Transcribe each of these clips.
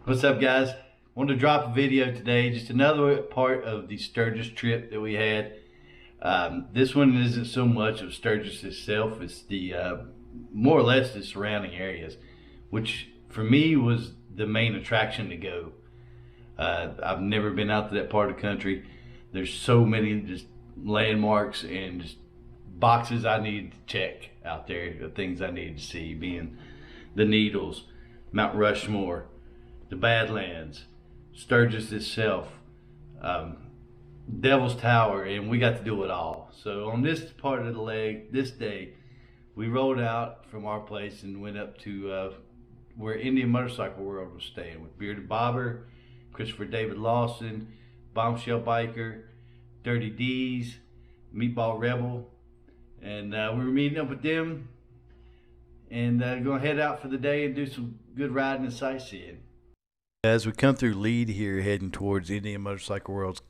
What's up, guys? Wanted to drop a video today, just another part of the Sturgis trip that we had. This one isn't so much of Sturgis itself, it's the more or less the surrounding areas, which for me was the main attraction to go. I've never been out to that part of the country. There's so many just landmarks and just boxes I needed to check out there, the things I needed to see, being the Needles, Mount Rushmore, the Badlands, Sturgis itself, Devil's Tower, and we got to do it all. So on this part of the leg, this day, we rode out from our place and went up to where Indian Motorcycle World was staying with Bearded Bobber, Christopher David Lawson, Bombshell Biker, Dirty Deez, Meatball Rebel, and we were meeting up with them and gonna head out for the day and do some good riding and sightseeing. As we come through Lead here, heading towards Indian Motorcycle World's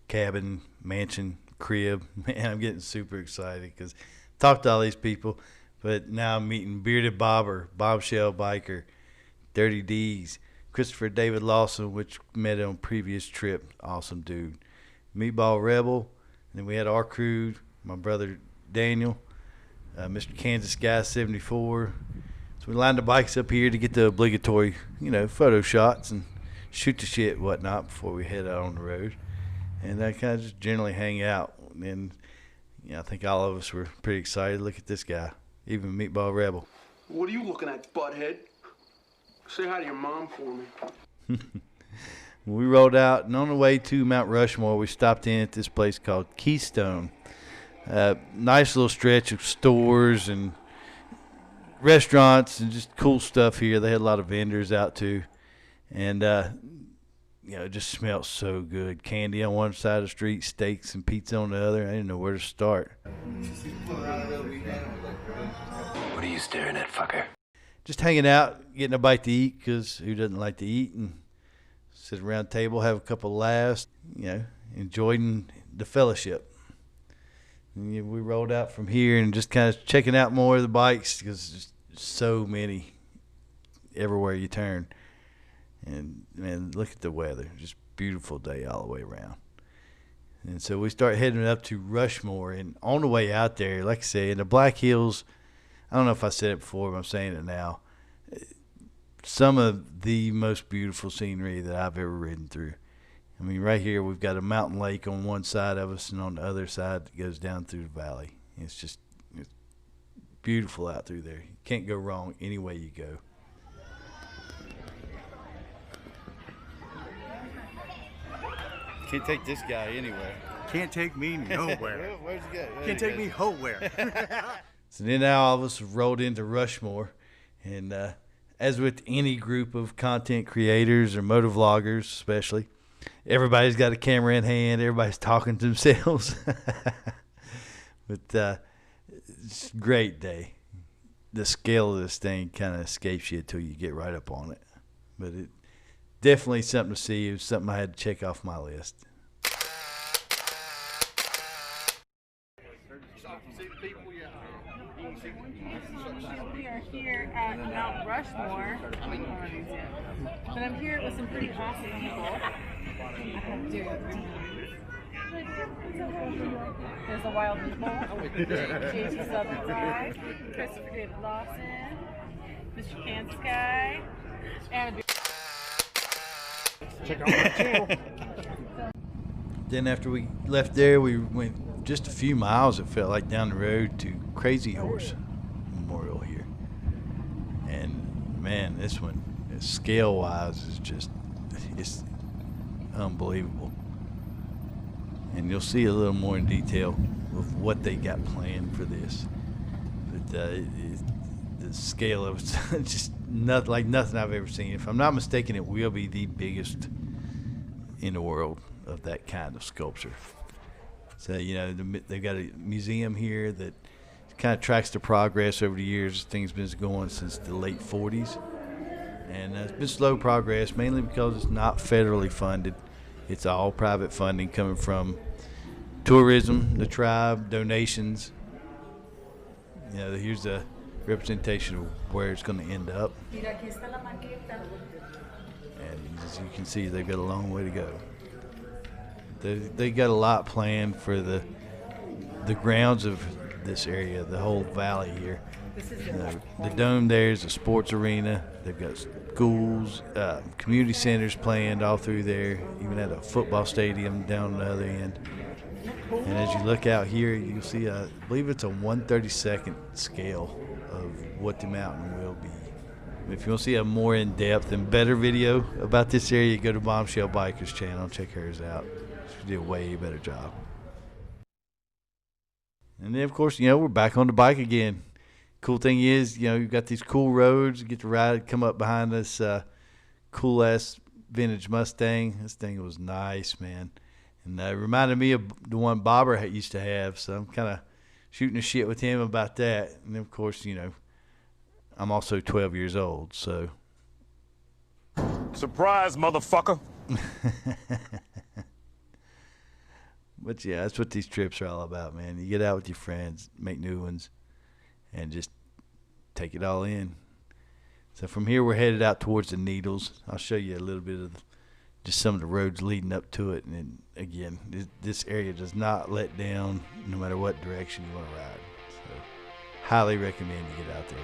cabin, mansion, crib, man, I'm getting super excited because I talked to all these people, but now I'm meeting Bearded Bobber, Bombshell Biker, Dirty Deez, Christopher David Lawson, which met on previous trip, awesome dude, Meatball Rebel, and then we had our crew, my brother Daniel, Mr. Kansas Guy 74. So we lined the bikes up here to get the obligatory, photo shots and shoot the shit and whatnot before we head out on the road. And I kind of just generally hang out. And I think all of us were pretty excited. Look at this guy, even Meatball Rebel. What are you looking at, butthead? Say hi to your mom for me. We rolled out, and on the way to Mount Rushmore, we stopped in at this place called Keystone. Nice little stretch of stores and restaurants and just cool stuff here. They had a lot of vendors out too, and it just smelled so good. Candy on one side of the street, steaks and pizza on the other. I didn't know where to start. What are you staring at, fucker? Just hanging out, getting a bite to eat, because who doesn't like to eat, and sit around the table, have a couple of laughs, enjoying the fellowship. And we rolled out from here and just kind of checking out more of the bikes, because there's so many everywhere you turn. And man, look at the weather, just beautiful day all the way around. And so we start heading up to Rushmore, and on the way out there, like I say, in the Black Hills, I don't know if I said it before, but I'm saying it now, some of the most beautiful scenery that I've ever ridden through. I mean, right here we've got a mountain lake on one side of us, and on the other side it goes down through the valley. It's beautiful out through there. You can't go wrong any way you go. Can't take this guy anywhere. Can't take me nowhere. Where's he go? Can't take me nowhere. So then now all of us have rolled into Rushmore, and as with any group of content creators or motovloggers especially, everybody's got a camera in hand, everybody's talking to themselves. But it's a great day. The scale of this thing kind of escapes you until you get right up on it. But it definitely something to see. It was something I had to check off my list. We are here at Mount Rushmore, but I'm here with some pretty awesome people. I have Dirty Deez. There's a Wild Meatball, JT Southern Guy, Christopher David Lawson, Mr. Kansas Guy, and Check out my channel. Then after we left there, we went just a few miles, it felt like, down the road to Crazy Horse Memorial here. And man, this one, scale-wise, it's unbelievable. And you'll see a little more in detail of what they got planned for this. But the scale of it's just like nothing I've ever seen. If I'm not mistaken, it will be the biggest in the world of that kind of sculpture. So they've got a museum here that kind of tracks the progress over the years. Things been going since the late 40s, and it's been slow progress, mainly because it's not federally funded. It's all private funding coming from tourism, the tribe, donations. Here's a representation of where it's going to end up. And as you can see, they've got a long way to go. They got a lot planned for the grounds of this area, the whole valley here. The dome there is a sports arena. They've got schools, community centers planned all through there, even at a football stadium down on the other end. And as you look out here, you'll see, I believe it's a 1/32 scale of what the mountain will be. If you want to see a more in-depth and better video about this area, go to Bombshell Biker's channel and check hers out. She did a way better job. And then, of course, we're back on the bike again. Cool thing is, you've got these cool roads. You get to ride, come up behind this cool-ass vintage Mustang. This thing was nice, man. And it reminded me of the one Bobber used to have, so I'm kind of shooting the shit with him about that. And, of course, I'm also 12 years old, so. Surprise, motherfucker. But, yeah, that's what these trips are all about, man. You get out with your friends, make new ones, and just take it all in. So from here, we're headed out towards the Needles. I'll show you a little bit of just some of the roads leading up to it. And then, again, this area does not let down no matter what direction you want to ride. So highly recommend you get out there.